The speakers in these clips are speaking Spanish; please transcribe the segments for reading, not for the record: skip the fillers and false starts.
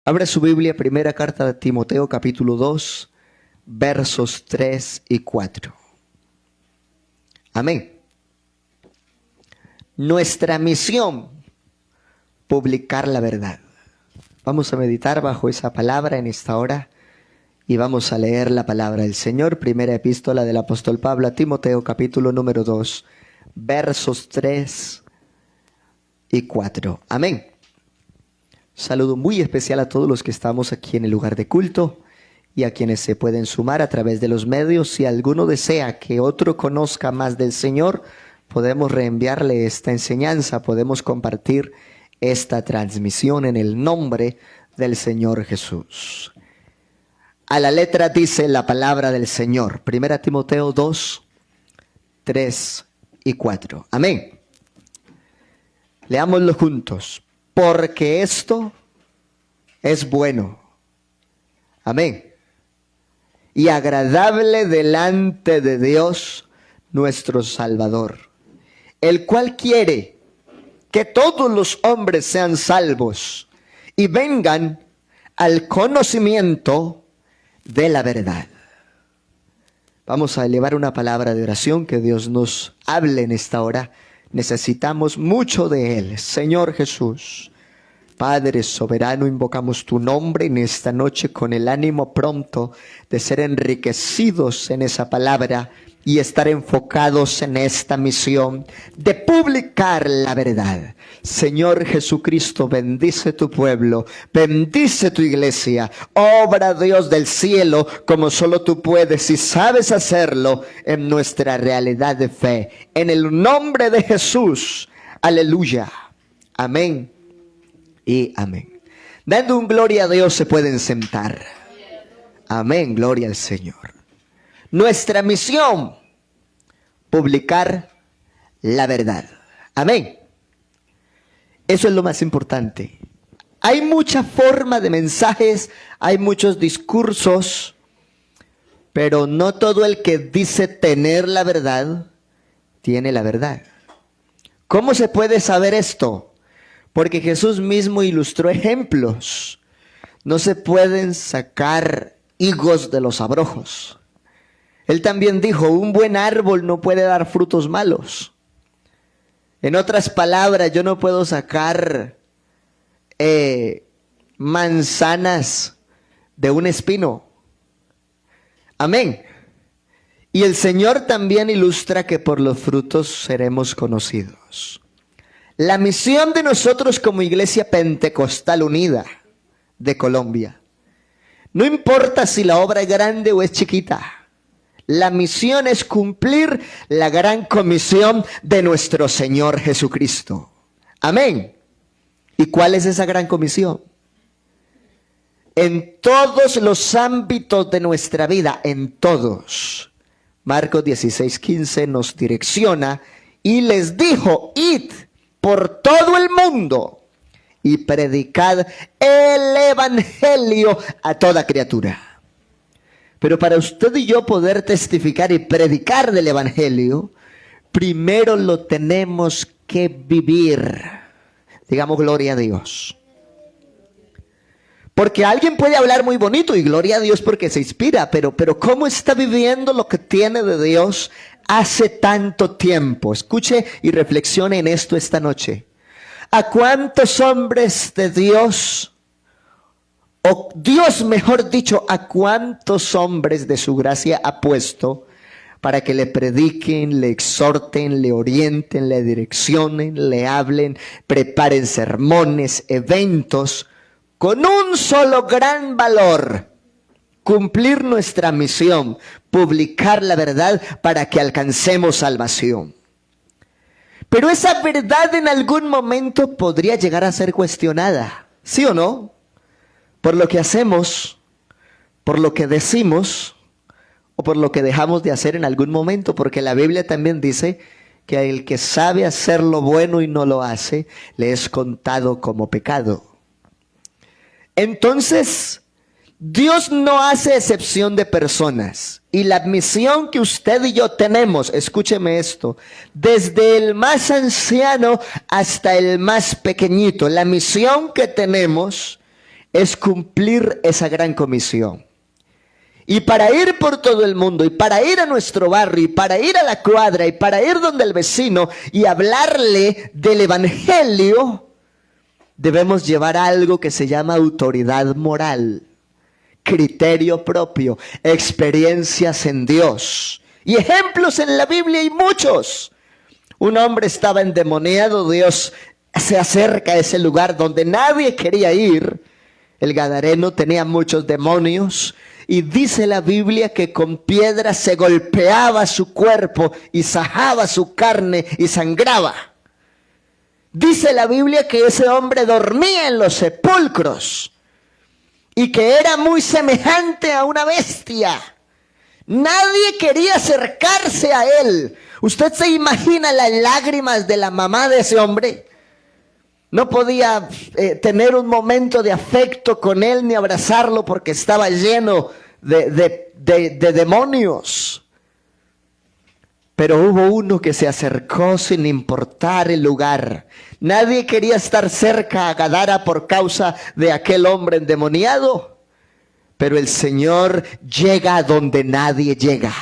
Abra su Biblia, primera carta de Timoteo, capítulo 2, versos 3 y 4. Amén. Nuestra misión, publicar la verdad. Vamos a meditar bajo esa palabra en esta hora y vamos a leer la palabra del Señor. Primera epístola del apóstol Pablo a Timoteo, capítulo número 2, versos 3 y 4. Amén. Saludo muy especial a todos los que estamos aquí en el lugar de culto y a quienes se pueden sumar a través de los medios. Si alguno desea que otro conozca más del Señor, podemos reenviarle esta enseñanza, podemos compartir esta transmisión en el nombre del Señor Jesús. A la letra dice la palabra del Señor. Primera Timoteo 2, 3 y 4. Amén. Leámoslo juntos. Porque esto es bueno. Amén. Y agradable delante de Dios nuestro Salvador, el cual quiere que todos los hombres sean salvos y vengan al conocimiento de la verdad. Vamos a elevar una palabra de oración, que Dios nos hable en esta hora. Necesitamos mucho de Él. Señor Jesús, Padre soberano, invocamos tu nombre en esta noche con el ánimo pronto de ser enriquecidos en esa palabra y estar enfocados en esta misión de publicar la verdad. Señor Jesucristo, bendice tu pueblo, bendice tu iglesia, obra Dios del cielo como solo tú puedes y sabes hacerlo en nuestra realidad de fe. En el nombre de Jesús, aleluya, amén y amén. Dando un gloria a Dios se pueden sentar. Amén, gloria al Señor. Nuestra misión, publicar la verdad. Amén. Eso es lo más importante. Hay mucha forma de mensajes, hay muchos discursos, pero no todo el que dice tener la verdad, tiene la verdad. ¿Cómo se puede saber esto? Porque Jesús mismo ilustró ejemplos. No se pueden sacar higos de los abrojos. Él también dijo, un buen árbol no puede dar frutos malos. En otras palabras, yo no puedo sacar manzanas de un espino. Amén. Y el Señor también ilustra que por los frutos seremos conocidos. La misión de nosotros como Iglesia Pentecostal Unida de Colombia, no importa si la obra es grande o es chiquita, la misión es cumplir la gran comisión de nuestro Señor Jesucristo. Amén. ¿Y cuál es esa gran comisión? En todos los ámbitos de nuestra vida, en todos. Marcos 16:15 nos direcciona y les dijo, id por todo el mundo y predicad el evangelio a toda criatura. Pero para usted y yo poder testificar y predicar del evangelio, primero lo tenemos que vivir. Digamos gloria a Dios. Porque alguien puede hablar muy bonito y gloria a Dios porque se inspira, pero ¿cómo está viviendo lo que tiene de Dios hace tanto tiempo? Escuche y reflexione en esto esta noche. ¿A cuántos hombres de Dios, o Dios mejor dicho, a cuántos hombres de su gracia ha puesto para que le prediquen, le exhorten, le orienten, le direccionen, le hablen, preparen sermones, eventos, con un solo gran valor? Cumplir nuestra misión, publicar la verdad para que alcancemos salvación. Pero esa verdad en algún momento podría llegar a ser cuestionada, ¿sí o no? Por lo que hacemos, por lo que decimos o por lo que dejamos de hacer en algún momento, porque la Biblia también dice que el que sabe hacer lo bueno y no lo hace, le es contado como pecado. Entonces, Dios no hace excepción de personas. Y la misión que usted y yo tenemos, escúcheme esto, desde el más anciano hasta el más pequeñito, la misión que tenemos es cumplir esa gran comisión. Y para ir por todo el mundo, y para ir a nuestro barrio, y para ir a la cuadra, y para ir donde el vecino, y hablarle del evangelio, debemos llevar algo que se llama autoridad moral, criterio propio, experiencias en Dios. Y ejemplos en la Biblia hay muchos. Un hombre estaba endemoniado, Dios se acerca a ese lugar donde nadie quería ir. El gadareno tenía muchos demonios. Y dice la Biblia que con piedras se golpeaba su cuerpo y sajaba su carne y sangraba. Dice la Biblia que ese hombre dormía en los sepulcros y que era muy semejante a una bestia. Nadie quería acercarse a él. ¿Usted se imagina las lágrimas de la mamá de ese hombre? No podía tener un momento de afecto con él ni abrazarlo porque estaba lleno de demonios. Pero hubo uno que se acercó sin importar el lugar. Nadie quería estar cerca a Gadara por causa de aquel hombre endemoniado. Pero el Señor llega a donde nadie llega.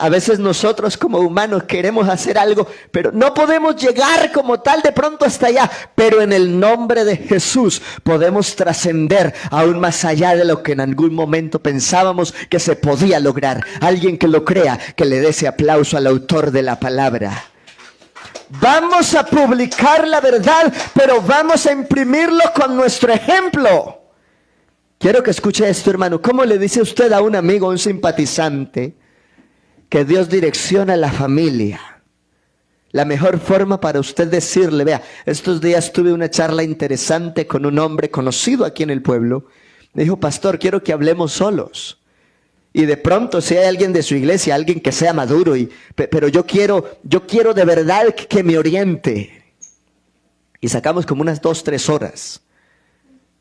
A veces nosotros como humanos queremos hacer algo, pero no podemos llegar como tal de pronto hasta allá. Pero en el nombre de Jesús podemos trascender aún más allá de lo que en algún momento pensábamos que se podía lograr. Alguien que lo crea, que le dé ese aplauso al autor de la palabra. Vamos a publicar la verdad, pero vamos a imprimirlo con nuestro ejemplo. Quiero que escuche esto, hermano. ¿Cómo le dice usted a un amigo, a un simpatizante, que Dios direcciona a la familia? La mejor forma para usted decirle, vea, estos días tuve una charla interesante con un hombre conocido aquí en el pueblo. Me dijo, pastor, quiero que hablemos solos. Y de pronto, si hay alguien de su iglesia, alguien que sea maduro, pero yo quiero de verdad que me oriente. Y sacamos como unas 2-3 horas.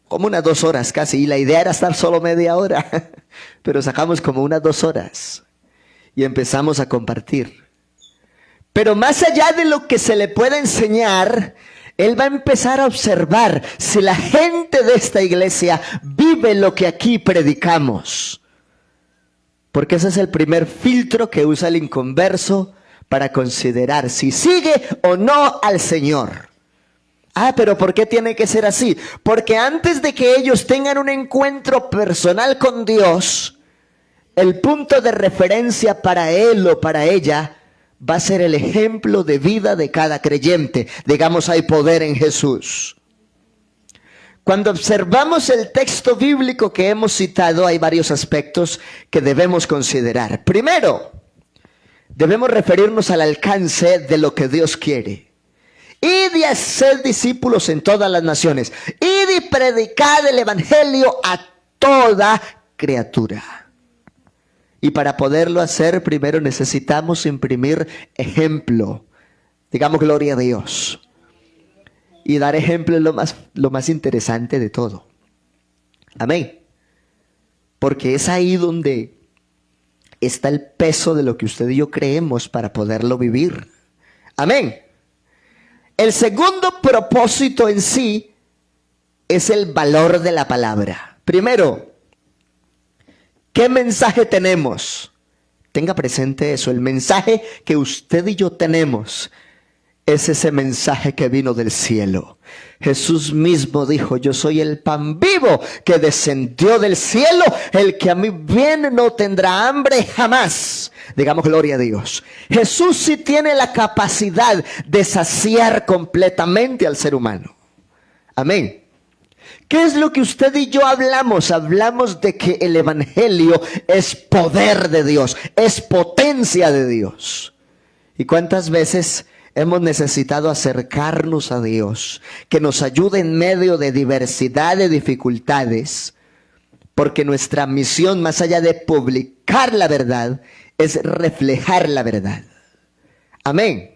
Como unas 2 horas casi. Y la idea era estar solo media hora. Pero sacamos como unas 2 horas. Y empezamos a compartir. Pero más allá de lo que se le pueda enseñar, él va a empezar a observar si la gente de esta iglesia vive lo que aquí predicamos. Porque ese es el primer filtro que usa el inconverso para considerar si sigue o no al Señor. Ah, pero ¿por qué tiene que ser así? Porque antes de que ellos tengan un encuentro personal con Dios, el punto de referencia para él o para ella va a ser el ejemplo de vida de cada creyente. Digamos, hay poder en Jesús. Cuando observamos el texto bíblico que hemos citado, hay varios aspectos que debemos considerar. Primero, debemos referirnos al alcance de lo que Dios quiere. Id y haced discípulos en todas las naciones. Id y predicad el evangelio a toda criatura. Y para poderlo hacer, primero necesitamos imprimir ejemplo. Digamos, gloria a Dios. Y dar ejemplo es lo más interesante de todo. Amén. Porque es ahí donde está el peso de lo que usted y yo creemos para poderlo vivir. Amén. El segundo propósito en sí es el valor de la palabra. Primero, ¿qué mensaje tenemos? Tenga presente eso. El mensaje que usted y yo tenemos es ese mensaje que vino del cielo. Jesús mismo dijo, yo soy el pan vivo que descendió del cielo. El que a mí viene no tendrá hambre jamás. Digamos, gloria a Dios. Jesús sí tiene la capacidad de saciar completamente al ser humano. Amén. ¿Qué es lo que usted y yo hablamos? Hablamos de que el evangelio es poder de Dios, es potencia de Dios. ¿Y cuántas veces hemos necesitado acercarnos a Dios, que nos ayude en medio de diversidad de dificultades? Porque nuestra misión, más allá de publicar la verdad, es reflejar la verdad. Amén.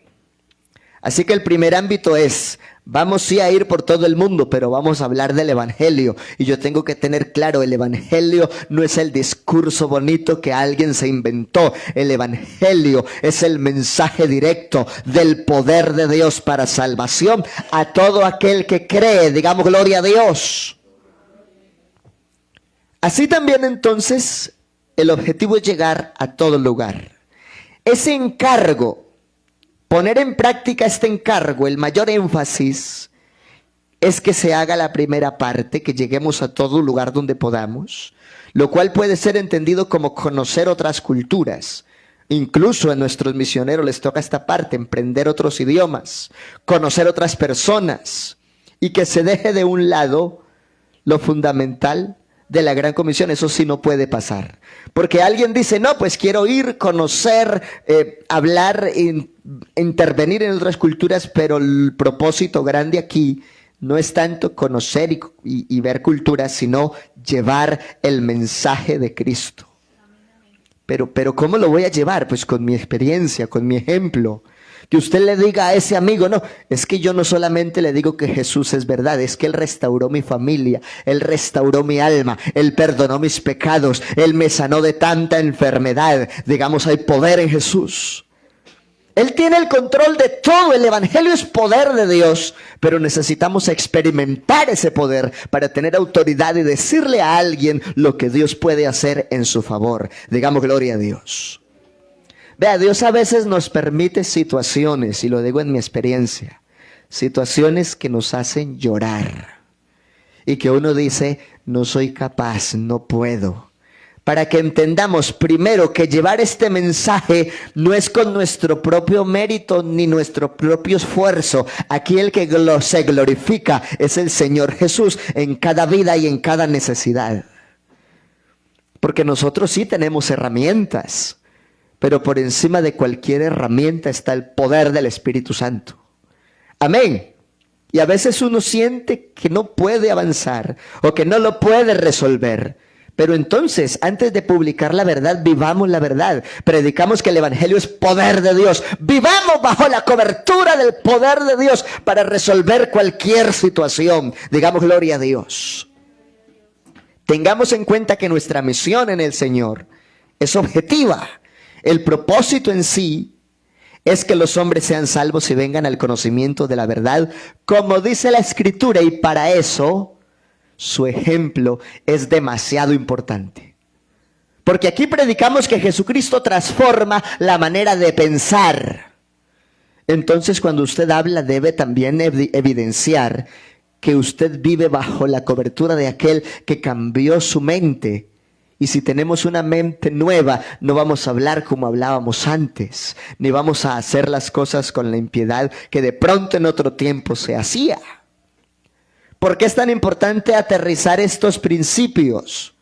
Así que el primer ámbito es, vamos sí a ir por todo el mundo, pero vamos a hablar del evangelio. Y yo tengo que tener claro, el evangelio no es el discurso bonito que alguien se inventó. El evangelio es el mensaje directo del poder de Dios para salvación a todo aquel que cree. Digamos, gloria a Dios. Así también entonces el objetivo es llegar a todo lugar. Ese encargo, poner en práctica este encargo, el mayor énfasis es que se haga la primera parte, que lleguemos a todo lugar donde podamos, lo cual puede ser entendido como conocer otras culturas. Incluso a nuestros misioneros les toca esta parte, emprender otros idiomas, conocer otras personas, y que se deje de un lado lo fundamental de la gran comisión. Eso sí no puede pasar, porque alguien dice, no, pues quiero ir, conocer, hablar, intervenir en otras culturas, pero el propósito grande aquí no es tanto conocer y ver culturas, sino llevar el mensaje de Cristo. Pero ¿cómo lo voy a llevar? Pues con mi experiencia, con mi ejemplo. Que usted le diga a ese amigo, no, es que yo no solamente le digo que Jesús es verdad, es que Él restauró mi familia, Él restauró mi alma, Él perdonó mis pecados, Él me sanó de tanta enfermedad. Digamos, hay poder en Jesús. Él tiene el control de todo, el evangelio es poder de Dios, pero necesitamos experimentar ese poder para tener autoridad y decirle a alguien lo que Dios puede hacer en su favor. Digamos, gloria a Dios. Vea, Dios a veces nos permite situaciones, y lo digo en mi experiencia, situaciones que nos hacen llorar y que uno dice, no soy capaz, no puedo. Para que entendamos primero que llevar este mensaje no es con nuestro propio mérito ni nuestro propio esfuerzo. Aquí el que se glorifica es el Señor Jesús en cada vida y en cada necesidad. Porque nosotros sí tenemos herramientas, pero por encima de cualquier herramienta está el poder del Espíritu Santo. Amén. Y a veces uno siente que no puede avanzar o que no lo puede resolver. Pero entonces, antes de publicar la verdad, vivamos la verdad. Predicamos que el evangelio es poder de Dios. Vivamos bajo la cobertura del poder de Dios para resolver cualquier situación. Digamos, gloria a Dios. Tengamos en cuenta que nuestra misión en el Señor es objetiva. El propósito en sí es que los hombres sean salvos y vengan al conocimiento de la verdad, como dice la Escritura, y para eso su ejemplo es demasiado importante. Porque aquí predicamos que Jesucristo transforma la manera de pensar. Entonces, cuando usted habla, debe también evidenciar que usted vive bajo la cobertura de aquel que cambió su mente. Y si tenemos una mente nueva, no vamos a hablar como hablábamos antes, ni vamos a hacer las cosas con la impiedad que de pronto en otro tiempo se hacía. ¿Por qué es tan importante aterrizar estos principios?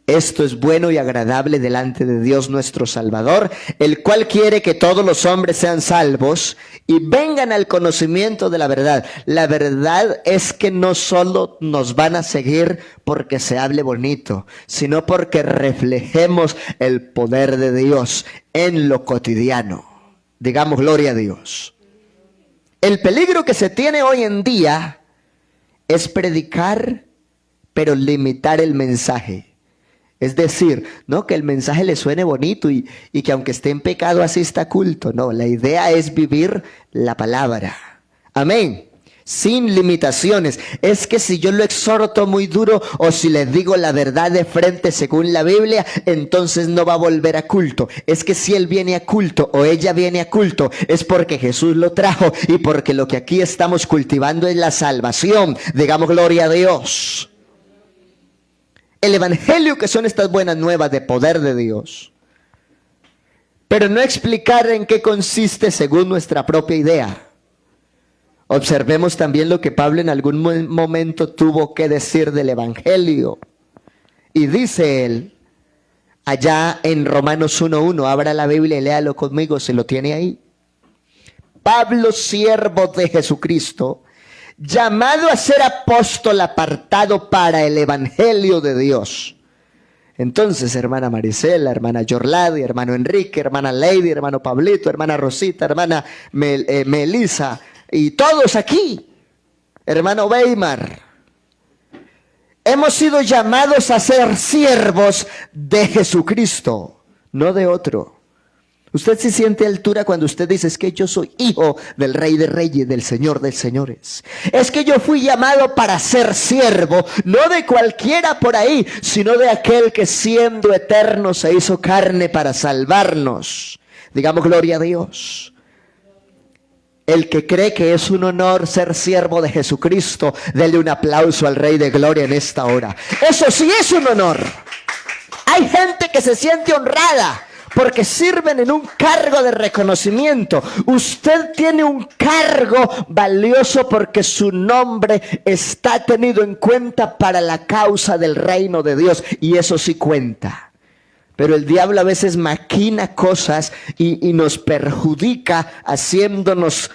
Esto es bueno y agradable delante de Dios nuestro Salvador, el cual quiere que todos los hombres sean salvos y vengan al conocimiento de la verdad. La verdad es que no solo nos van a seguir porque se hable bonito, sino porque reflejemos el poder de Dios en lo cotidiano. Digamos, gloria a Dios. El peligro que se tiene hoy en día es predicar, pero limitar el mensaje. Es decir, no que el mensaje le suene bonito y que aunque esté en pecado asista a culto. No, la idea es vivir la palabra. Amén. Sin limitaciones. Es que si yo lo exhorto muy duro o si le digo la verdad de frente según la Biblia, entonces no va a volver a culto. Es que si él viene a culto o ella viene a culto, es porque Jesús lo trajo y porque lo que aquí estamos cultivando es la salvación. Digamos, gloria a Dios. El evangelio, que son estas buenas nuevas de poder de Dios, pero no explicar en qué consiste según nuestra propia idea. Observemos también lo que Pablo en algún momento tuvo que decir del evangelio. Y dice él, allá en Romanos 1:1, abra la Biblia y léalo conmigo si lo tiene ahí. Pablo, siervo de Jesucristo, llamado a ser apóstol, apartado para el evangelio de Dios. Entonces, hermana Maricela, hermana Yorladi, hermano Enrique, hermana Lady, hermano Pablito, hermana Rosita, hermana Melisa, y todos aquí, hermano Weimar, hemos sido llamados a ser siervos de Jesucristo, no de otro. Usted sí siente altura cuando usted dice: es que yo soy hijo del Rey de Reyes, del Señor de Señores. Es que yo fui llamado para ser siervo, no de cualquiera por ahí, sino de aquel que siendo eterno se hizo carne para salvarnos. Digamos gloria a Dios. El que cree que es un honor ser siervo de Jesucristo, denle un aplauso al Rey de Gloria en esta hora. Eso sí es un honor. Hay gente que se siente honrada porque sirven en un cargo de reconocimiento. Usted tiene un cargo valioso porque su nombre está tenido en cuenta para la causa del reino de Dios, y eso sí cuenta. Pero el diablo a veces maquina cosas y nos perjudica haciéndonos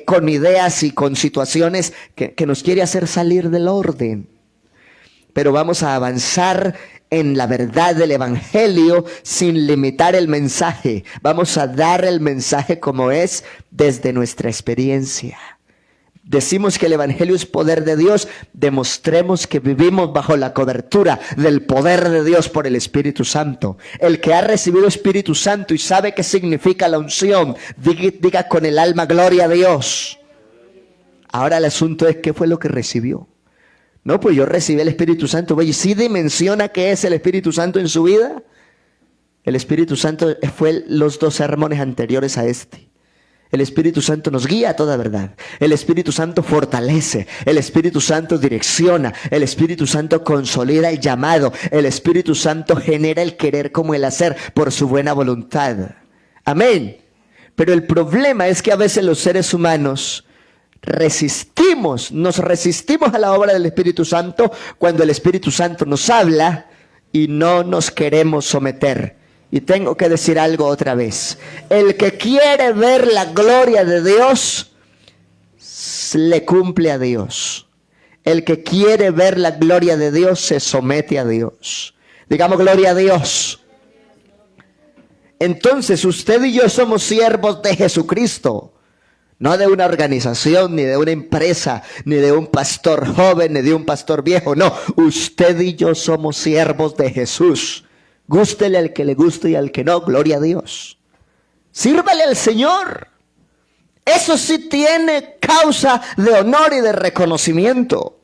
con ideas y con situaciones que nos quiere hacer salir del orden. Pero vamos a avanzar en la verdad del evangelio sin limitar el mensaje. Vamos a dar el mensaje como es desde nuestra experiencia. Decimos que el evangelio es poder de Dios. Demostremos que vivimos bajo la cobertura del poder de Dios por el Espíritu Santo. El que ha recibido Espíritu Santo y sabe qué significa la unción, diga con el alma: gloria a Dios. Ahora el asunto es: ¿qué fue lo que recibió? No, pues yo recibí el Espíritu Santo. Oye, ¿sí dimensiona qué es el Espíritu Santo en su vida? El Espíritu Santo fue los 2 sermones anteriores a este. El Espíritu Santo nos guía a toda verdad. El Espíritu Santo fortalece. El Espíritu Santo direcciona. El Espíritu Santo consolida el llamado. El Espíritu Santo genera el querer como el hacer por su buena voluntad. Amén. Pero el problema es que a veces los seres humanos nos resistimos a la obra del Espíritu Santo cuando el Espíritu Santo nos habla y no nos queremos someter. Y tengo que decir algo otra vez: el que quiere ver la gloria de Dios, le cumple a Dios. El que quiere ver la gloria de Dios, se somete a Dios. Digamos gloria a Dios. Entonces usted y yo somos siervos de Jesucristo. No de una organización, ni de una empresa, ni de un pastor joven, ni de un pastor viejo. No, usted y yo somos siervos de Jesús. Gústele al que le guste y al que no, gloria a Dios. Sírvale al Señor. Eso sí tiene causa de honor y de reconocimiento.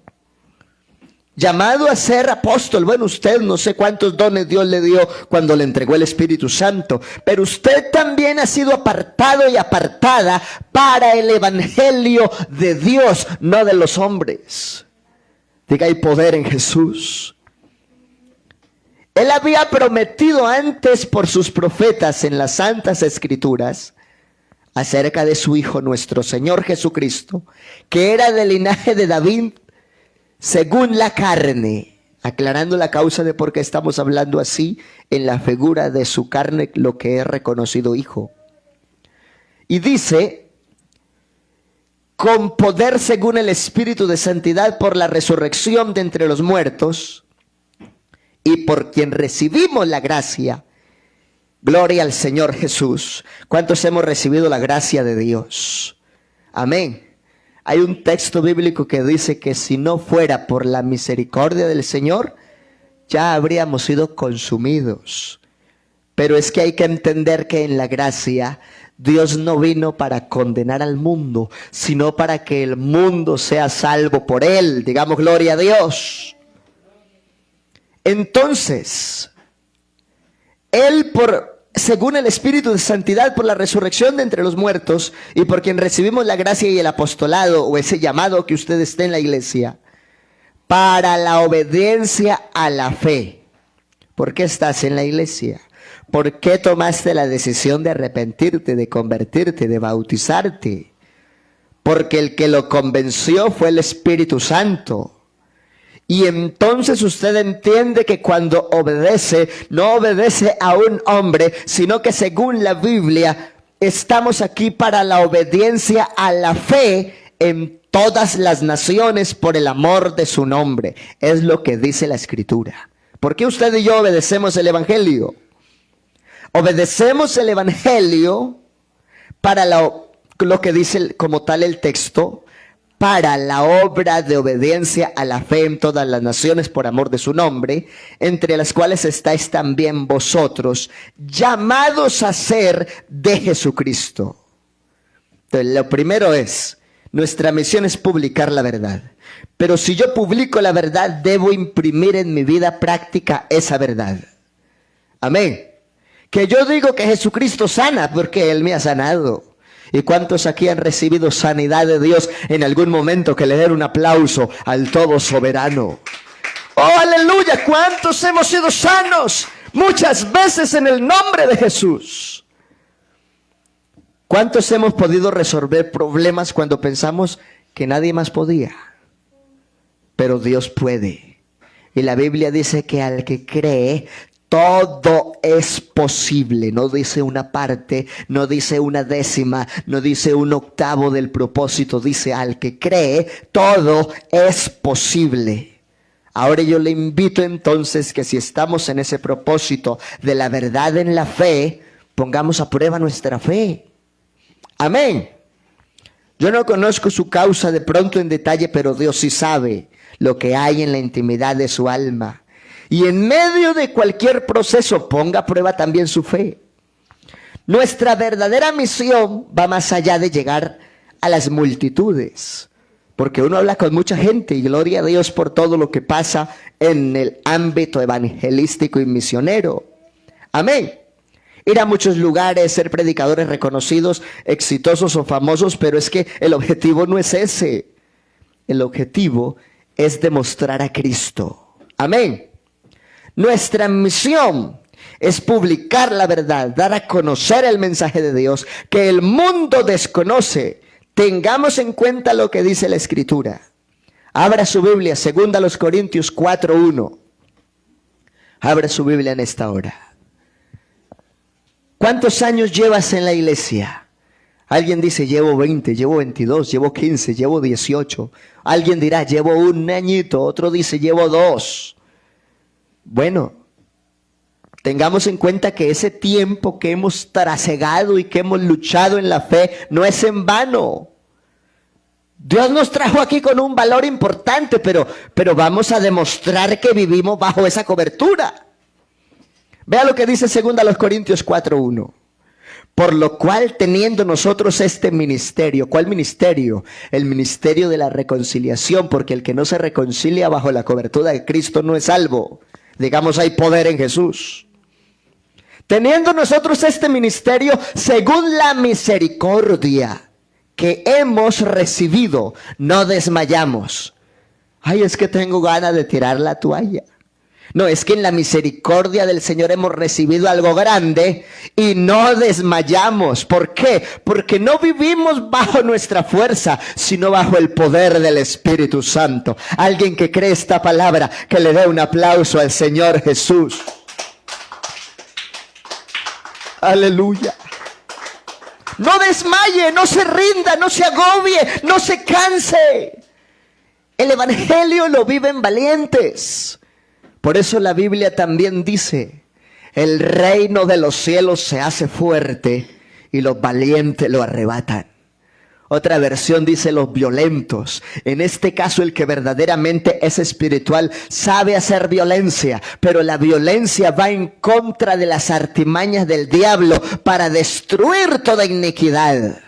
Llamado a ser apóstol. Bueno, usted no sé cuántos dones Dios le dio cuando le entregó el Espíritu Santo, pero usted también ha sido apartado y apartada para el evangelio de Dios, no de los hombres. Diga: hay poder en Jesús. Él había prometido antes por sus profetas en las Santas Escrituras acerca de su Hijo, nuestro Señor Jesucristo, que era del linaje de David según la carne, aclarando la causa de por qué estamos hablando así, en la figura de su carne, lo que es reconocido Hijo. Y dice: con poder según el Espíritu de santidad por la resurrección de entre los muertos, y por quien recibimos la gracia. Gloria al Señor Jesús. ¿Cuántos hemos recibido la gracia de Dios? Amén. Hay un texto bíblico que dice que si no fuera por la misericordia del Señor, ya habríamos sido consumidos. Pero es que hay que entender que en la gracia Dios no vino para condenar al mundo, sino para que el mundo sea salvo por Él. Digamos gloria a Dios. Entonces, Él según el Espíritu de santidad por la resurrección de entre los muertos y por quien recibimos la gracia y el apostolado o ese llamado que usted esté en la iglesia, para la obediencia a la fe. ¿Por qué estás en la iglesia? ¿Por qué tomaste la decisión de arrepentirte, de convertirte, de bautizarte? Porque el que lo convenció fue el Espíritu Santo. Y entonces usted entiende que cuando obedece, no obedece a un hombre, sino que según la Biblia, estamos aquí para la obediencia a la fe en todas las naciones por el amor de su nombre. Es lo que dice la Escritura. ¿Por qué usted y yo obedecemos el Evangelio? Obedecemos el Evangelio para lo que dice como tal el texto, para la obra de obediencia a la fe en todas las naciones por amor de su nombre, entre las cuales estáis también vosotros, llamados a ser de Jesucristo. Entonces, lo primero es, nuestra misión es publicar la verdad. Pero si yo publico la verdad, debo imprimir en mi vida práctica esa verdad. Amén. Que yo digo que Jesucristo sana porque Él me ha sanado. ¿Y cuántos aquí han recibido sanidad de Dios en algún momento? Que le den un aplauso al todo soberano. ¡Oh, aleluya! ¿Cuántos hemos sido sanos? Muchas veces en el nombre de Jesús. ¿Cuántos hemos podido resolver problemas cuando pensamos que nadie más podía? Pero Dios puede. Y la Biblia dice que al que cree, todo es posible. No dice una parte, no dice una décima, no dice un octavo del propósito. Dice al que cree, todo es posible. Ahora yo le invito entonces que si estamos en ese propósito de la verdad en la fe, pongamos a prueba nuestra fe. Amén. Yo no conozco su causa de pronto en detalle, pero Dios sí sabe lo que hay en la intimidad de su alma. Y en medio de cualquier proceso, ponga a prueba también su fe. Nuestra verdadera misión va más allá de llegar a las multitudes. Porque uno habla con mucha gente y gloria a Dios por todo lo que pasa en el ámbito evangelístico y misionero. Amén. Ir a muchos lugares, ser predicadores reconocidos, exitosos o famosos, pero es que el objetivo no es ese. El objetivo es demostrar a Cristo. Amén. Nuestra misión es publicar la verdad, dar a conocer el mensaje de Dios que el mundo desconoce. Tengamos en cuenta lo que dice la Escritura. Abra su Biblia, 2 Corintios 4:1. Abra su Biblia en esta hora. ¿Cuántos años llevas en la iglesia? Alguien dice, llevo 20, llevo 22, llevo 15, llevo 18. Alguien dirá, llevo un añito. Otro dice, llevo 2. Bueno, tengamos en cuenta que ese tiempo que hemos trasegado y que hemos luchado en la fe no es en vano. Dios nos trajo aquí con un valor importante, pero vamos a demostrar que vivimos bajo esa cobertura. Vea lo que dice 2 Corintios 4:1. Por lo cual, teniendo nosotros este ministerio. ¿Cuál ministerio? El ministerio de la reconciliación, porque el que no se reconcilia bajo la cobertura de Cristo no es salvo. Digamos, hay poder en Jesús. Teniendo nosotros este ministerio según la misericordia que hemos recibido, no desmayamos. Ay, es que tengo ganas de tirar la toalla. No, es que en la misericordia del Señor hemos recibido algo grande y no desmayamos. ¿Por qué? Porque no vivimos bajo nuestra fuerza, sino bajo el poder del Espíritu Santo. Alguien que cree esta palabra, que le dé un aplauso al Señor Jesús. Aleluya. No desmaye, no se rinda, no se agobie, no se canse. El evangelio lo viven valientes. Por eso la Biblia también dice, el reino de los cielos se hace fuerte y los valientes lo arrebatan. Otra versión dice los violentos. En este caso el que verdaderamente es espiritual sabe hacer violencia, pero la violencia va en contra de las artimañas del diablo para destruir toda iniquidad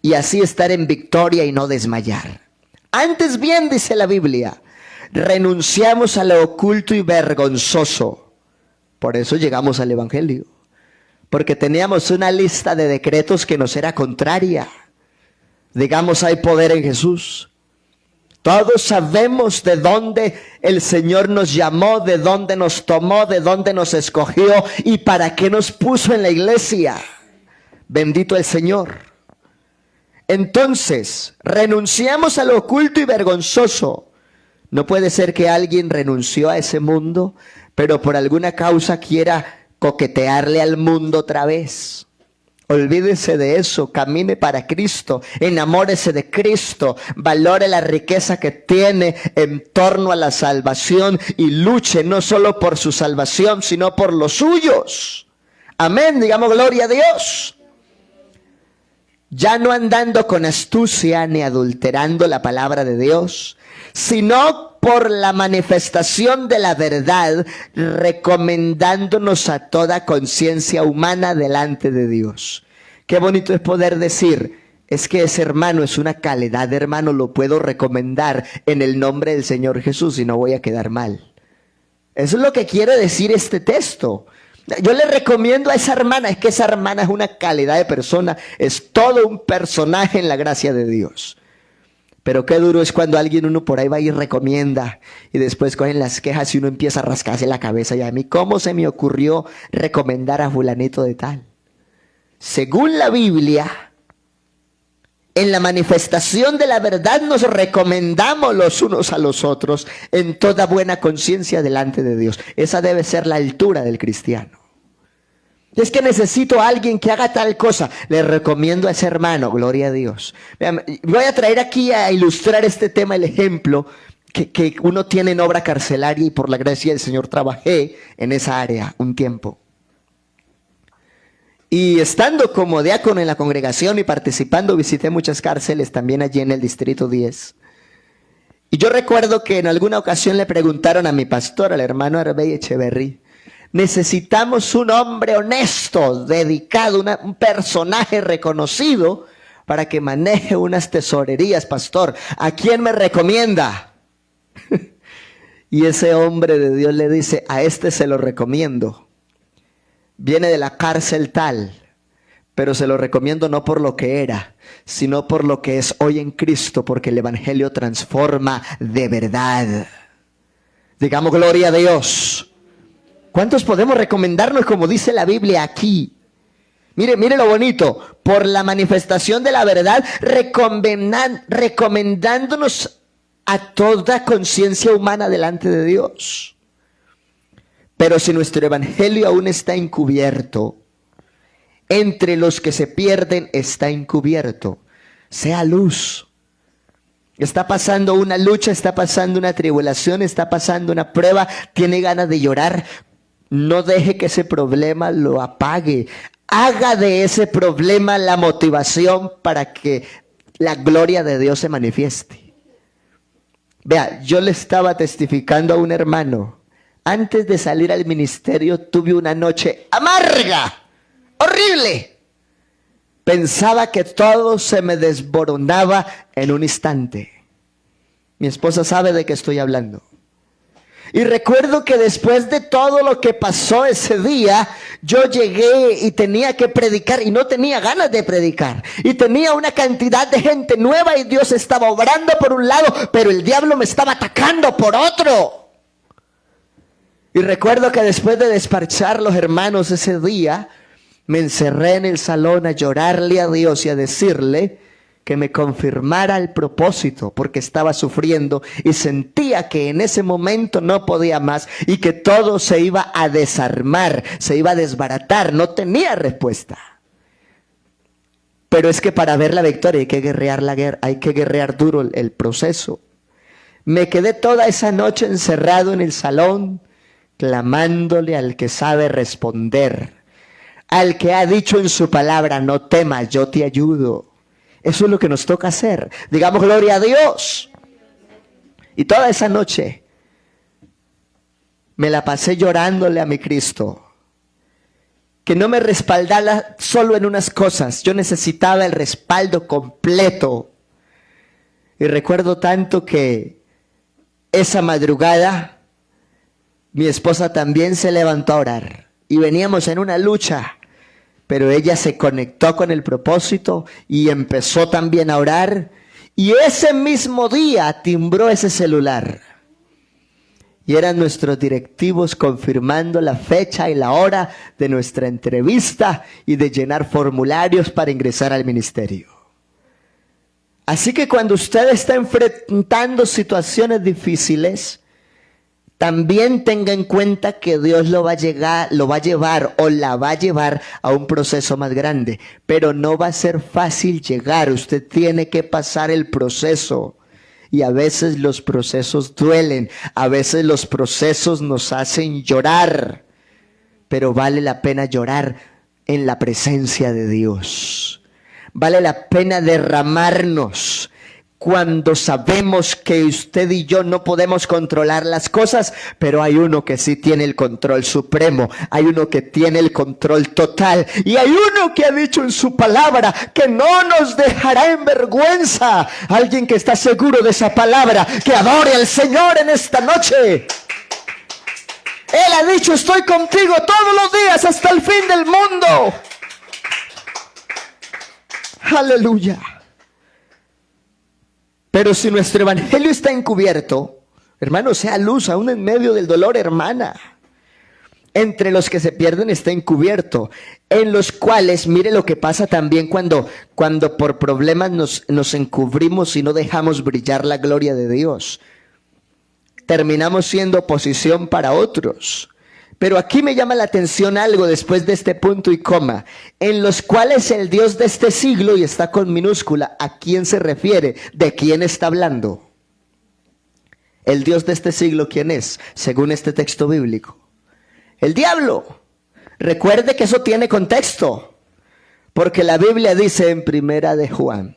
y así estar en victoria y no desmayar. Antes bien, dice la Biblia, renunciamos a lo oculto y vergonzoso. Por eso llegamos al evangelio, porque teníamos una lista de decretos que nos era contraria. Digamos, hay poder en Jesús. Todos sabemos de dónde el Señor nos llamó, de dónde nos tomó, de dónde nos escogió y para qué nos puso en la iglesia. Bendito el Señor. Entonces, renunciamos a lo oculto y vergonzoso. No puede ser que alguien renunció a ese mundo, pero por alguna causa quiera coquetearle al mundo otra vez. Olvídese de eso, camine para Cristo, enamórese de Cristo, valore la riqueza que tiene en torno a la salvación y luche no solo por su salvación, sino por los suyos. Amén, digamos gloria a Dios. ya no andando con astucia ni adulterando la palabra de Dios, sino por la manifestación de la verdad, recomendándonos a toda conciencia humana delante de Dios. Qué bonito es poder decir, es que ese hermano es una calidad de hermano, lo puedo recomendar en el nombre del Señor Jesús y no voy a quedar mal. Eso es lo que quiere decir este texto. Yo le recomiendo a esa hermana, es que esa hermana es una calidad de persona, es todo un personaje en la gracia de Dios. Pero qué duro es cuando alguien uno por ahí va y recomienda y después cogen las quejas y uno empieza a rascarse la cabeza. Y a mí, ¿cómo se me ocurrió recomendar a fulanito de tal? Según la Biblia, en la manifestación de la verdad nos recomendamos los unos a los otros en toda buena conciencia delante de Dios. Esa debe ser la altura del cristiano. Es que necesito a alguien que haga tal cosa. Le recomiendo a ese hermano, gloria a Dios. Vean, voy a traer aquí a ilustrar este tema el ejemplo que uno tiene en obra carcelaria y por la gracia del Señor trabajé en esa área un tiempo. Y estando como diácono en la congregación y participando, visité muchas cárceles también allí en el Distrito 10. Y yo recuerdo que en alguna ocasión le preguntaron a mi pastor, al hermano Arbey Echeverry, necesitamos un hombre honesto, dedicado, un personaje reconocido para que maneje unas tesorerías, pastor. ¿A quién me recomienda? Y ese hombre de Dios le dice, a este se lo recomiendo. Viene de la cárcel tal, pero se lo recomiendo no por lo que era, sino por lo que es hoy en Cristo, porque el Evangelio transforma de verdad. Digamos gloria a Dios. ¿Cuántos podemos recomendarnos como dice la Biblia aquí? Mire lo bonito. Por la manifestación de la verdad, recomendándonos a toda conciencia humana delante de Dios. Pero si nuestro evangelio aún está encubierto, entre los que se pierden está encubierto. Sea luz. Está pasando una lucha, está pasando una tribulación, está pasando una prueba, tiene ganas de llorar. No deje que ese problema lo apague. Haga de ese problema la motivación para que la gloria de Dios se manifieste. Vea, yo le estaba testificando a un hermano. Antes de salir al ministerio tuve una noche amarga, horrible. Pensaba que todo se me desboronaba en un instante. Mi esposa sabe de qué estoy hablando. Y recuerdo que después de todo lo que pasó ese día, yo llegué y tenía que predicar y no tenía ganas de predicar. Y tenía una cantidad de gente nueva y Dios estaba obrando por un lado, pero el diablo me estaba atacando por otro. Y recuerdo que después de despachar los hermanos ese día, me encerré en el salón a llorarle a Dios y a decirle que me confirmara el propósito, porque estaba sufriendo y sentía que en ese momento no podía más y que todo se iba a desarmar, se iba a desbaratar, no tenía respuesta. Pero es que para ver la victoria hay que guerrear la guerra, hay que guerrear duro el proceso. Me quedé toda esa noche encerrado en el salón, clamándole al que sabe responder, al que ha dicho en su palabra, no temas, yo te ayudo. Eso es lo que nos toca hacer. Digamos gloria a Dios. Y toda esa noche me la pasé llorándole a mi Cristo. Que no me respaldara solo en unas cosas. Yo necesitaba el respaldo completo. Y recuerdo tanto que esa madrugada mi esposa también se levantó a orar. Y veníamos en una lucha. Pero ella se conectó con el propósito y empezó también a orar. Y ese mismo día timbró ese celular. Y eran nuestros directivos confirmando la fecha y la hora de nuestra entrevista y de llenar formularios para ingresar al ministerio. Así que cuando usted está enfrentando situaciones difíciles, también tenga en cuenta que Dios lo va a llevar o la va a llevar a un proceso más grande. Pero no va a ser fácil llegar. Usted tiene que pasar el proceso. Y a veces los procesos duelen. A veces los procesos nos hacen llorar. Pero vale la pena llorar en la presencia de Dios. Vale la pena derramarnos cuando sabemos que usted y yo no podemos controlar las cosas, pero hay uno que sí tiene el control supremo, hay uno que tiene el control total, y hay uno que ha dicho en su palabra que no nos dejará en vergüenza. Alguien que está seguro de esa palabra, que adore al Señor en esta noche. Él ha dicho: estoy contigo todos los días hasta el fin del mundo. Aleluya. Pero si nuestro evangelio está encubierto, hermano, sea luz aún en medio del dolor, hermana. Entre los que se pierden está encubierto, en los cuales, mire lo que pasa también cuando por problemas nos encubrimos y no dejamos brillar la gloria de Dios. Terminamos siendo oposición para otros. Pero aquí me llama la atención algo después de este punto y coma, en los cuales el Dios de este siglo, y está con minúscula, ¿a quién se refiere? ¿De quién está hablando? El Dios de este siglo, ¿quién es? Según este texto bíblico, el diablo. Recuerde que eso tiene contexto, porque la Biblia dice en Primera de Juan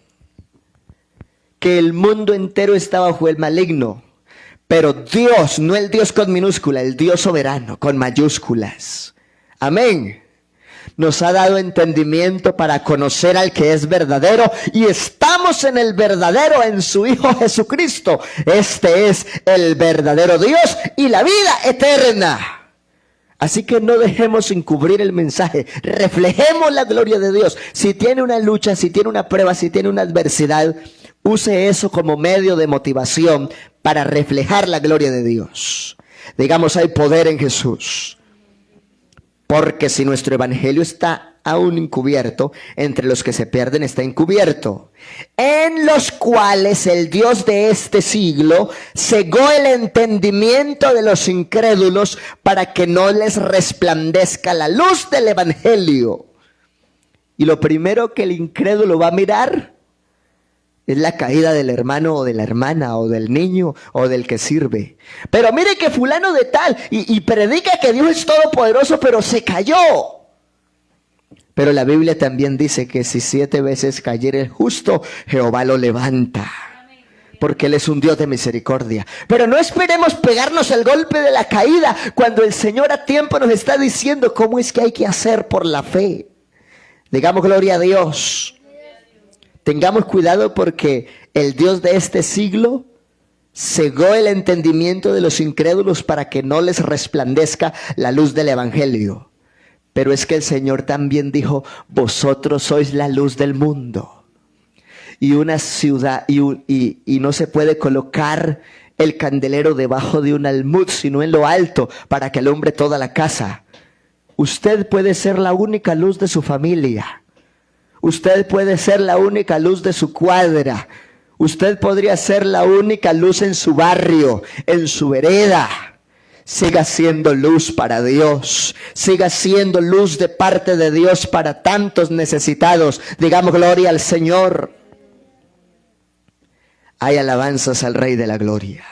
que el mundo entero está bajo el maligno. Pero Dios, no el Dios con minúscula, el Dios soberano con mayúsculas. Amén. Nos ha dado entendimiento para conocer al que es verdadero, y estamos en el verdadero, en su Hijo Jesucristo. Este es el verdadero Dios y la vida eterna. Así que no dejemos encubrir el mensaje, reflejemos la gloria de Dios. Si tiene una lucha, si tiene una prueba, si tiene una adversidad, use eso como medio de motivación para reflejar la gloria de Dios. Digamos: hay poder en Jesús. Porque si nuestro evangelio está aún encubierto, entre los que se pierden está encubierto, en los cuales el Dios de este siglo cegó el entendimiento de los incrédulos para que no les resplandezca la luz del evangelio. Y lo primero que el incrédulo va a mirar es la caída del hermano o de la hermana o del niño o del que sirve. Pero mire que fulano de tal y predica que Dios es todopoderoso, pero se cayó. Pero la Biblia también dice que si 7 veces cayere el justo, Jehová lo levanta. Porque Él es un Dios de misericordia. Pero no esperemos pegarnos el golpe de la caída cuando el Señor a tiempo nos está diciendo cómo es que hay que hacer por la fe. Digamos: gloria a Dios. Tengamos cuidado, porque el Dios de este siglo cegó el entendimiento de los incrédulos para que no les resplandezca la luz del evangelio. Pero es que el Señor también dijo: vosotros sois la luz del mundo. Y una ciudad, y no se puede colocar el candelero debajo de un almud, sino en lo alto, para que alumbre toda la casa. Usted puede ser la única luz de su familia. Usted puede ser la única luz de su cuadra. Usted podría ser la única luz en su barrio, en su vereda. Siga siendo luz para Dios. Siga siendo luz de parte de Dios para tantos necesitados. Digamos: gloria al Señor. Hay alabanzas al Rey de la Gloria.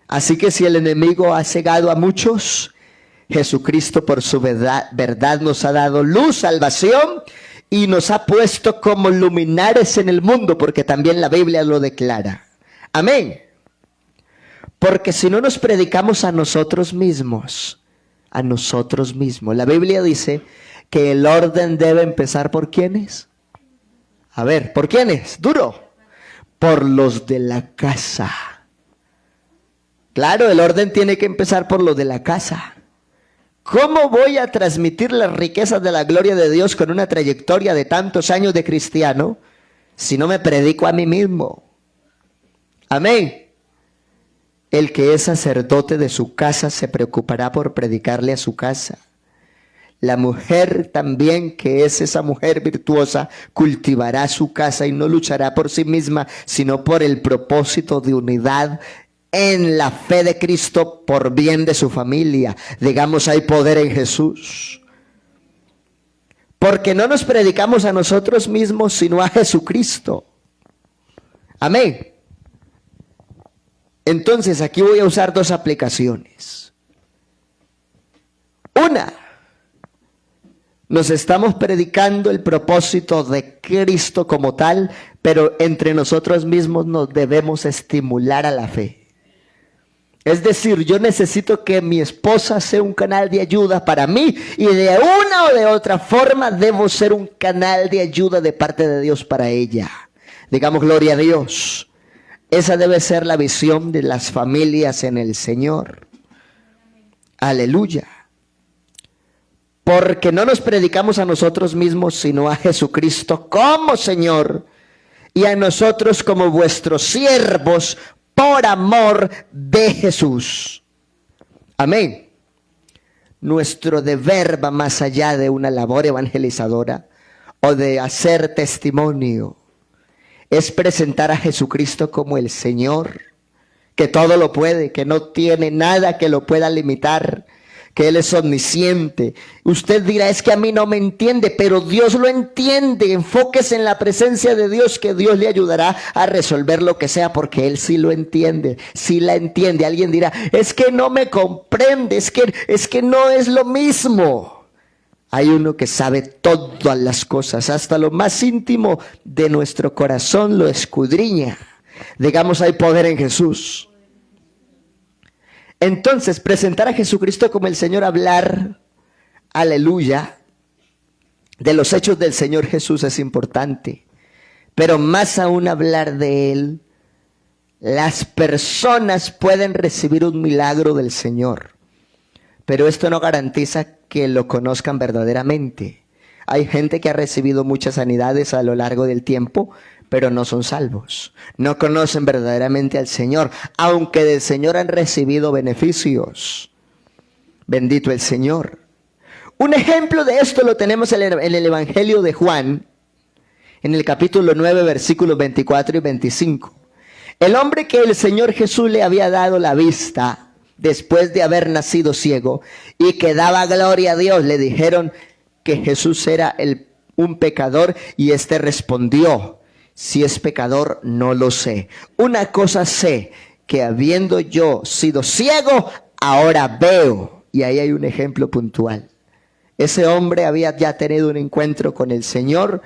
Así que si el enemigo ha cegado a muchos, Jesucristo por su verdad nos ha dado luz, salvación, y nos ha puesto como luminares en el mundo, porque también la Biblia lo declara. Amén. Porque si no nos predicamos a nosotros mismos, la Biblia dice que el orden debe empezar ¿por quiénes? A ver, ¿por quiénes? Duro. Por los de la casa. Claro, el orden tiene que empezar por los de la casa. ¿Cómo voy a transmitir las riquezas de la gloria de Dios con una trayectoria de tantos años de cristiano si no me predico a mí mismo? Amén. El que es sacerdote de su casa se preocupará por predicarle a su casa. La mujer también, que es esa mujer virtuosa, cultivará su casa y no luchará por sí misma, sino por el propósito de unidad en la fe de Cristo por bien de su familia. Digamos: hay poder en Jesús. Porque no nos predicamos a nosotros mismos, sino a Jesucristo. Amén. Entonces aquí voy a usar 2 aplicaciones. Una: Nos estamos predicando el propósito de Cristo como tal, pero entre nosotros mismos nos debemos estimular a la fe. Es decir, yo necesito que mi esposa sea un canal de ayuda para mí y de una o de otra forma debo ser un canal de ayuda de parte de Dios para ella. Digamos gloria a Dios. Esa debe ser la visión de las familias en el Señor. Aleluya. Porque no nos predicamos a nosotros mismos, sino a Jesucristo como Señor y a nosotros como vuestros siervos por amor de Jesús. Amén. Nuestro deber va más allá de una labor evangelizadora o de hacer testimonio. Es presentar a Jesucristo como el Señor, que todo lo puede, que no tiene nada que lo pueda limitar, que Él es omnisciente. Usted dirá, es que a mí no me entiende, pero Dios lo entiende. Enfóquese en la presencia de Dios, que Dios le ayudará a resolver lo que sea, porque Él sí lo entiende, sí la entiende. Alguien dirá, es que no me comprende, es que no es lo mismo. Hay uno que sabe todas las cosas, hasta lo más íntimo de nuestro corazón lo escudriña. Digamos, hay poder en Jesús. Entonces, presentar a Jesucristo como el Señor, hablar, aleluya, de los hechos del Señor Jesús es importante. Pero más aún hablar de Él, las personas pueden recibir un milagro del Señor. Pero esto no garantiza que lo conozcan verdaderamente. Hay gente que ha recibido muchas sanidades a lo largo del tiempo, pero no son salvos. No conocen verdaderamente al Señor, aunque del Señor han recibido beneficios. Bendito el Señor. Un ejemplo de esto lo tenemos en el Evangelio de Juan, en el capítulo 9, versículos 24 y 25. El hombre que el Señor Jesús le había dado la vista después de haber nacido ciego y que daba gloria a Dios, le dijeron que Jesús era un pecador y éste respondió: si es pecador, no lo sé. Una cosa sé, que habiendo yo sido ciego, ahora veo. Y ahí hay un ejemplo puntual. Ese hombre había ya tenido un encuentro con el Señor,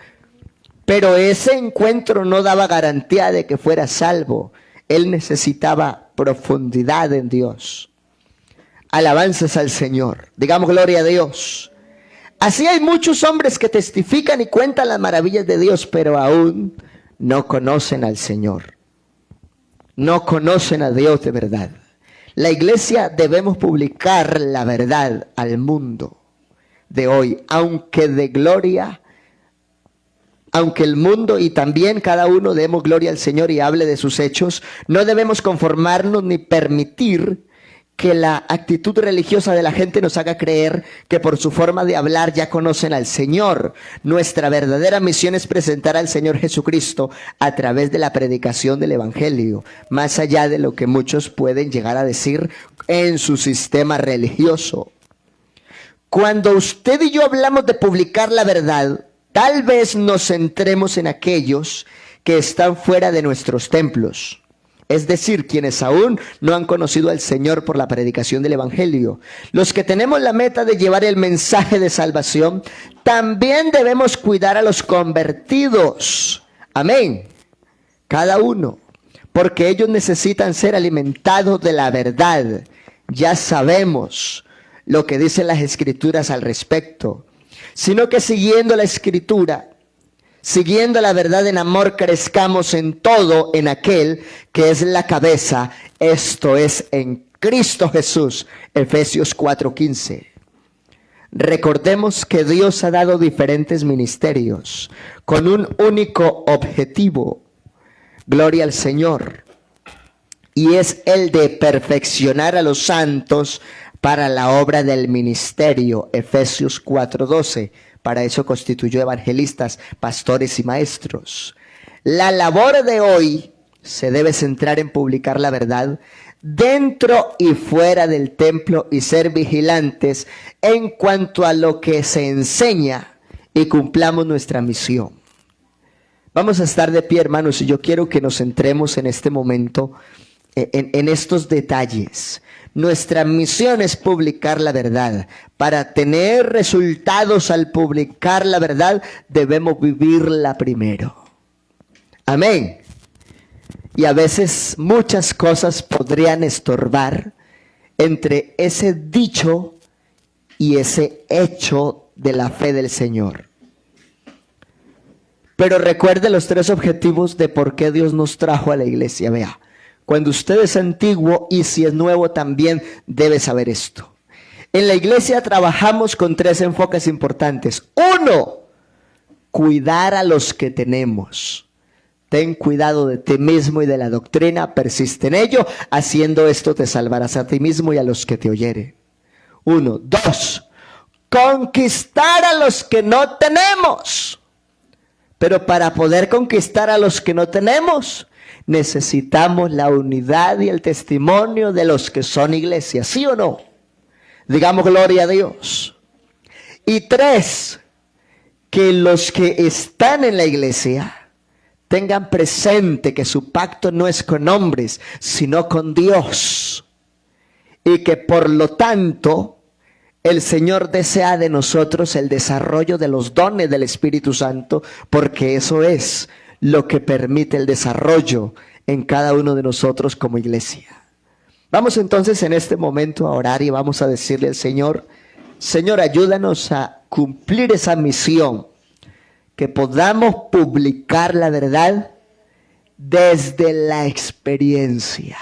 pero ese encuentro no daba garantía de que fuera salvo. Él necesitaba profundidad en Dios. Alabanzas al Señor. Digamos gloria a Dios. Así hay muchos hombres que testifican y cuentan las maravillas de Dios, pero aún no conocen al Señor. No conocen a Dios de verdad. La iglesia debemos publicar la verdad al mundo de hoy, aunque el mundo y también cada uno demos gloria al Señor y hable de sus hechos. No debemos conformarnos ni permitir que la actitud religiosa de la gente nos haga creer que por su forma de hablar ya conocen al Señor. Nuestra verdadera misión es presentar al Señor Jesucristo a través de la predicación del Evangelio, más allá de lo que muchos pueden llegar a decir en su sistema religioso. Cuando usted y yo hablamos de publicar la verdad, tal vez nos centremos en aquellos que están fuera de nuestros templos. Es decir, quienes aún no han conocido al Señor por la predicación del Evangelio. Los que tenemos la meta de llevar el mensaje de salvación, también debemos cuidar a los convertidos. Amén. Cada uno. Porque ellos necesitan ser alimentados de la verdad. Ya sabemos lo que dicen las Escrituras al respecto. Sino que siguiendo la Escritura, siguiendo la verdad en amor, crezcamos en todo en aquel que es la cabeza, esto es en Cristo Jesús. Efesios 4:15. Recordemos que Dios ha dado diferentes ministerios con un único objetivo. Gloria al Señor. Y es el de perfeccionar a los santos para la obra del ministerio. Efesios 4:12. Para eso constituyó evangelistas, pastores y maestros. La labor de hoy se debe centrar en publicar la verdad dentro y fuera del templo y ser vigilantes en cuanto a lo que se enseña y cumplamos nuestra misión. Vamos a estar de pie, hermanos, y yo quiero que nos centremos en este momento en estos detalles. Nuestra misión es publicar la verdad. Para tener resultados al publicar la verdad, debemos vivirla primero. Amén. Y a veces muchas cosas podrían estorbar entre ese dicho y ese hecho de la fe del Señor. Pero recuerde los 3 objetivos de por qué Dios nos trajo a la iglesia. Vea, cuando usted es antiguo y si es nuevo también debe saber esto. En la iglesia trabajamos con 3 enfoques importantes. 1, cuidar a los que tenemos. Ten cuidado de ti mismo y de la doctrina, persiste en ello. Haciendo esto te salvarás a ti mismo y a los que te oyeren. 1. 2, conquistar a los que no tenemos. Pero para poder conquistar a los que no tenemos, necesitamos la unidad y el testimonio de los que son iglesias, ¿sí o no? Digamos gloria a Dios. Y 3, que los que están en la iglesia tengan presente que su pacto no es con hombres, sino con Dios. Y que por lo tanto, el Señor desea de nosotros el desarrollo de los dones del Espíritu Santo, porque eso es lo que permite el desarrollo en cada uno de nosotros como iglesia. Vamos entonces en este momento a orar y vamos a decirle al Señor: Señor, ayúdanos a cumplir esa misión, que podamos publicar la verdad desde la experiencia.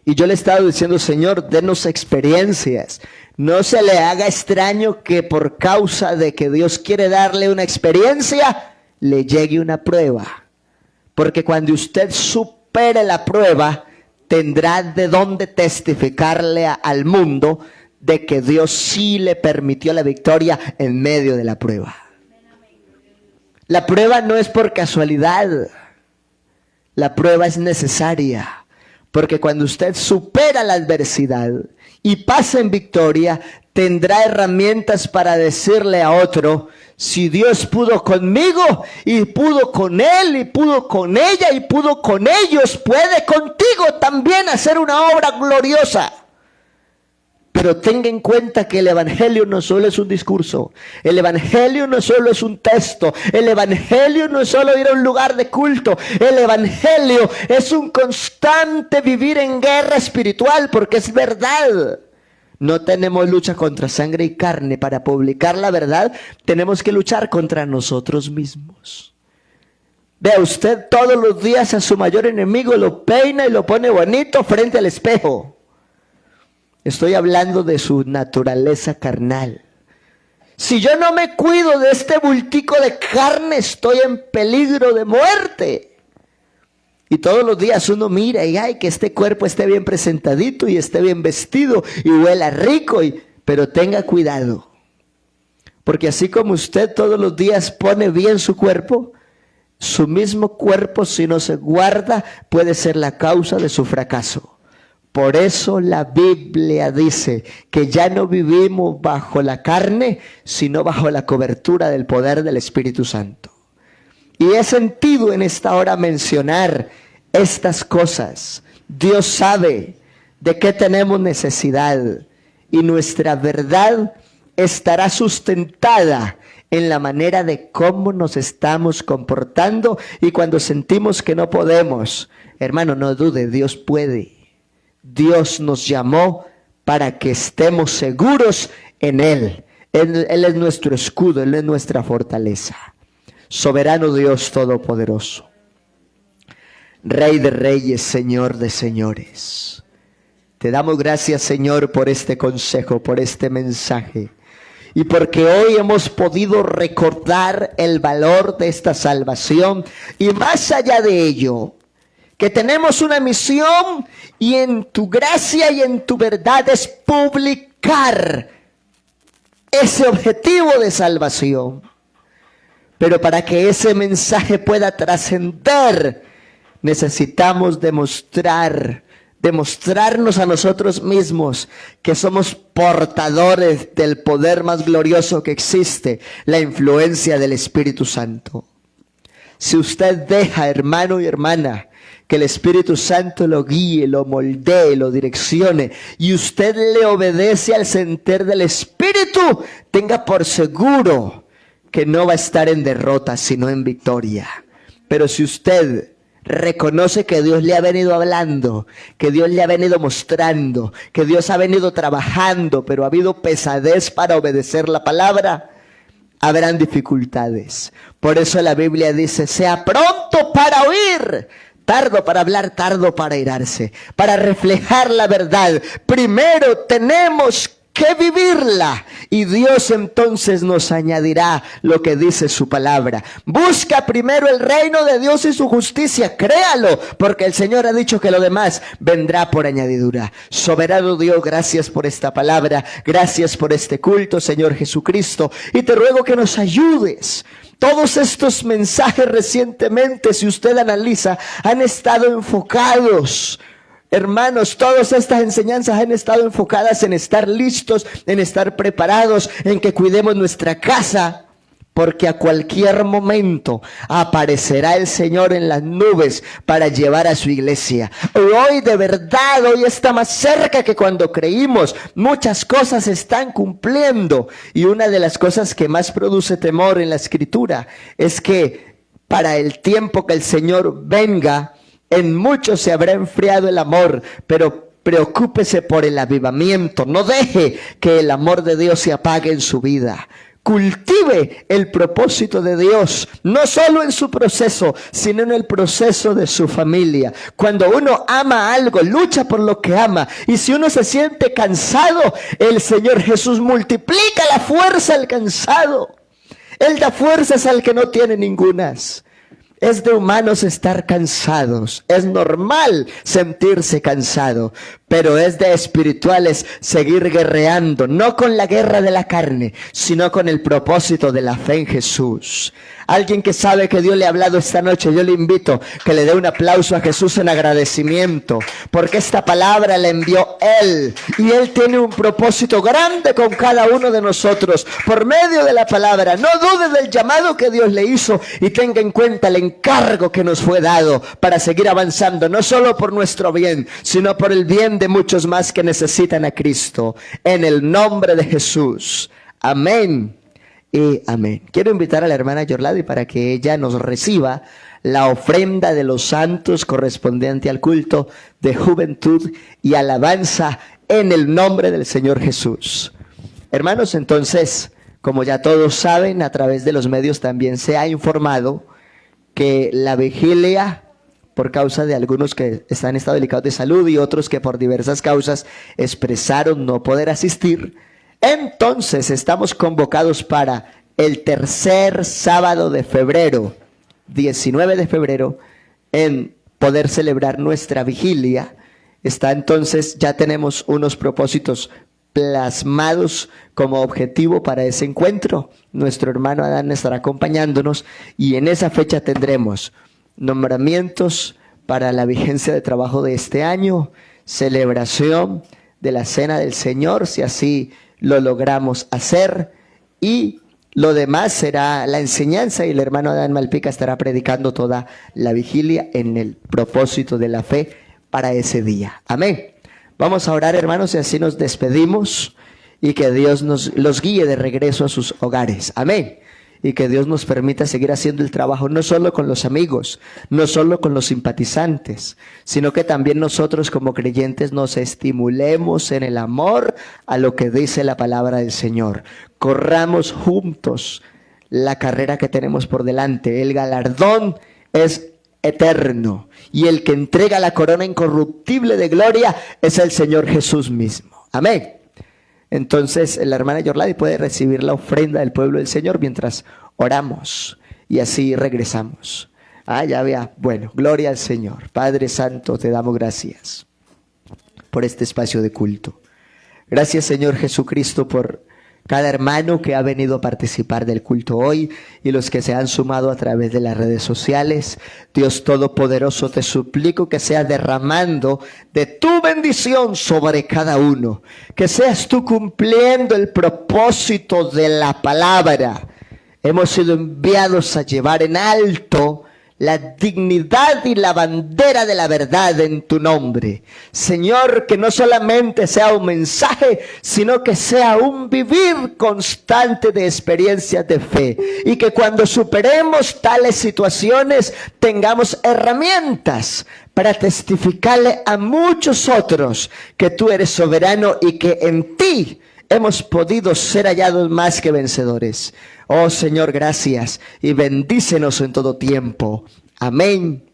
Y yo le he estado diciendo: Señor, denos experiencias. No se le haga extraño que por causa de que Dios quiere darle una experiencia, le llegue una prueba. Porque cuando usted supere la prueba, tendrá de dónde testificarle al mundo de que Dios sí le permitió la victoria en medio de la prueba. La prueba no es por casualidad. La prueba es necesaria. Porque cuando usted supera la adversidad y pasa en victoria, tendrá herramientas para decirle a otro: si Dios pudo conmigo y pudo con él y pudo con ella y pudo con ellos, puede contigo también hacer una obra gloriosa. Pero tenga en cuenta que el evangelio no solo es un discurso, el evangelio no solo es un texto, el evangelio no es solo ir a un lugar de culto, el evangelio es un constante vivir en guerra espiritual, porque es verdad. No tenemos lucha contra sangre y carne. Para publicar la verdad tenemos que luchar contra nosotros mismos. Vea usted todos los días a su mayor enemigo, lo peina y lo pone bonito frente al espejo. Estoy hablando de su naturaleza carnal. Si yo no me cuido de este bultico de carne, estoy en peligro de muerte. Y todos los días uno mira y ay, que este cuerpo esté bien presentadito y esté bien vestido y huela rico. Pero tenga cuidado. Porque así como usted todos los días pone bien su cuerpo, su mismo cuerpo, si no se guarda, puede ser la causa de su fracaso. Por eso la Biblia dice que ya no vivimos bajo la carne, sino bajo la cobertura del poder del Espíritu Santo. Y he sentido en esta hora mencionar estas cosas. Dios sabe de qué tenemos necesidad y nuestra verdad estará sustentada en la manera de cómo nos estamos comportando. Y cuando sentimos que no podemos, hermano, no dude, Dios puede. Dios nos llamó para que estemos seguros en Él. Él es nuestro escudo, Él es nuestra fortaleza. Soberano Dios Todopoderoso, Rey de reyes, Señor de señores. Te damos gracias, Señor, por este consejo, por este mensaje. Y porque hoy hemos podido recordar el valor de esta salvación. Y más allá de ello, que tenemos una misión y en tu gracia y en tu verdad es publicar ese objetivo de salvación. Pero para que ese mensaje pueda trascender, necesitamos demostrarnos a nosotros mismos que somos portadores del poder más glorioso que existe, la influencia del Espíritu Santo. Si usted deja, hermano y hermana, que el Espíritu Santo lo guíe, lo moldee, lo direccione, y usted le obedece al sentir del Espíritu, tenga por seguro que no va a estar en derrota, sino en victoria. Pero si usted reconoce que Dios le ha venido hablando, que Dios le ha venido mostrando, que Dios ha venido trabajando, pero ha habido pesadez para obedecer la palabra, habrán dificultades. Por eso la Biblia dice, sea pronto para oír, tardo para hablar, tardo para airarse, para reflejar la verdad. Primero tenemos que vivirla, y Dios entonces nos añadirá lo que dice su palabra. Busca primero el reino de Dios y su justicia, créalo, porque el Señor ha dicho que lo demás vendrá por añadidura. Soberano Dios, gracias por esta palabra, gracias por este culto, Señor Jesucristo, y te ruego que nos ayudes. Todos estos mensajes recientemente, si usted analiza, han estado enfocados. Hermanos, todas estas enseñanzas han estado enfocadas en estar listos, en estar preparados, en que cuidemos nuestra casa, porque a cualquier momento aparecerá el Señor en las nubes para llevar a su iglesia. Hoy de verdad, hoy está más cerca que cuando creímos. Muchas cosas se están cumpliendo, y una de las cosas que más produce temor en la Escritura es que para el tiempo que el Señor venga, en muchos se habrá enfriado el amor, pero preocúpese por el avivamiento. No deje que el amor de Dios se apague en su vida. Cultive el propósito de Dios, no solo en su proceso, sino en el proceso de su familia. Cuando uno ama algo, lucha por lo que ama. Y si uno se siente cansado, el Señor Jesús multiplica la fuerza al cansado. Él da fuerzas al que no tiene ningunas. Es de humanos estar cansados, es normal sentirse cansado, pero es de espirituales seguir guerreando, no con la guerra de la carne, sino con el propósito de la fe en Jesús. Alguien que sabe que Dios le ha hablado esta noche, yo le invito que le dé un aplauso a Jesús en agradecimiento, porque esta palabra la envió Él, y Él tiene un propósito grande con cada uno de nosotros, por medio de la palabra. No dude del llamado que Dios le hizo, y tenga en cuenta el encargo que nos fue dado para seguir avanzando, no solo por nuestro bien, sino por el bien de muchos más que necesitan a Cristo. En el nombre de Jesús. Amén y amén. Quiero invitar a la hermana Yorladi para que ella nos reciba la ofrenda de los santos correspondiente al culto de juventud y alabanza en el nombre del Señor Jesús. Hermanos, entonces, como ya todos saben, a través de los medios también se ha informado que la vigilia, por causa de algunos que están en estado delicado de salud y otros que por diversas causas expresaron no poder asistir, entonces estamos convocados para el tercer sábado de febrero, 19 de febrero, en poder celebrar nuestra vigilia. Entonces ya tenemos unos propósitos plasmados como objetivo para ese encuentro. Nuestro hermano Adán estará acompañándonos, y en esa fecha tendremos nombramientos para la vigencia de trabajo de este año, celebración de la Cena del Señor, si así lo logramos hacer, y lo demás será la enseñanza, y el hermano Adán Malpica estará predicando toda la vigilia en el propósito de la fe para ese día. Amén. Vamos a orar, hermanos, y así nos despedimos, y que Dios los guíe de regreso a sus hogares. Amén. Y que Dios nos permita seguir haciendo el trabajo, no solo con los amigos, no solo con los simpatizantes, sino que también nosotros como creyentes nos estimulemos en el amor a lo que dice la palabra del Señor. Corramos juntos la carrera que tenemos por delante. El galardón es eterno, y el que entrega la corona incorruptible de gloria es el Señor Jesús mismo. Amén. Entonces la hermana Yorladi puede recibir la ofrenda del pueblo del Señor mientras oramos, y así regresamos. Ya vea. Bueno, gloria al Señor. Padre Santo, te damos gracias por este espacio de culto. Gracias, Señor Jesucristo, por cada hermano que ha venido a participar del culto hoy, y los que se han sumado a través de las redes sociales. Dios Todopoderoso, te suplico que seas derramando de tu bendición sobre cada uno, que seas tú cumpliendo el propósito de la palabra. Hemos sido enviados a llevar en alto la dignidad y la bandera de la verdad en tu nombre. Señor, que no solamente sea un mensaje, sino que sea un vivir constante de experiencias de fe. Y que cuando superemos tales situaciones, tengamos herramientas para testificarle a muchos otros que tú eres soberano y que en ti hemos podido ser hallados más que vencedores. Oh Señor, gracias y bendícenos en todo tiempo. Amén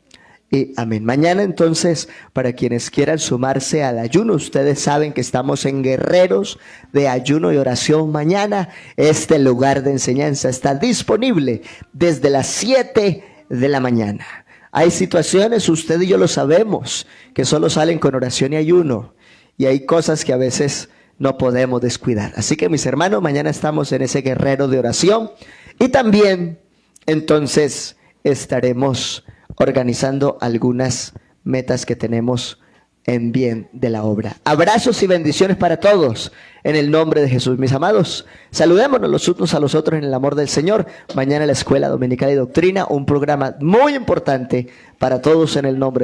y amén. Mañana entonces, para quienes quieran sumarse al ayuno, ustedes saben que estamos en Guerreros de Ayuno y Oración. Mañana este lugar de enseñanza está disponible desde las 7 de la mañana. Hay situaciones, usted y yo lo sabemos, que solo salen con oración y ayuno. Y hay cosas que a veces no podemos descuidar. Así que mis hermanos, mañana estamos en ese guerrero de oración. Y también, entonces, estaremos organizando algunas metas que tenemos en bien de la obra. Abrazos y bendiciones para todos en el nombre de Jesús. Mis amados, saludémonos los unos a los otros en el amor del Señor. Mañana la Escuela Dominical y Doctrina, un programa muy importante para todos en el nombre de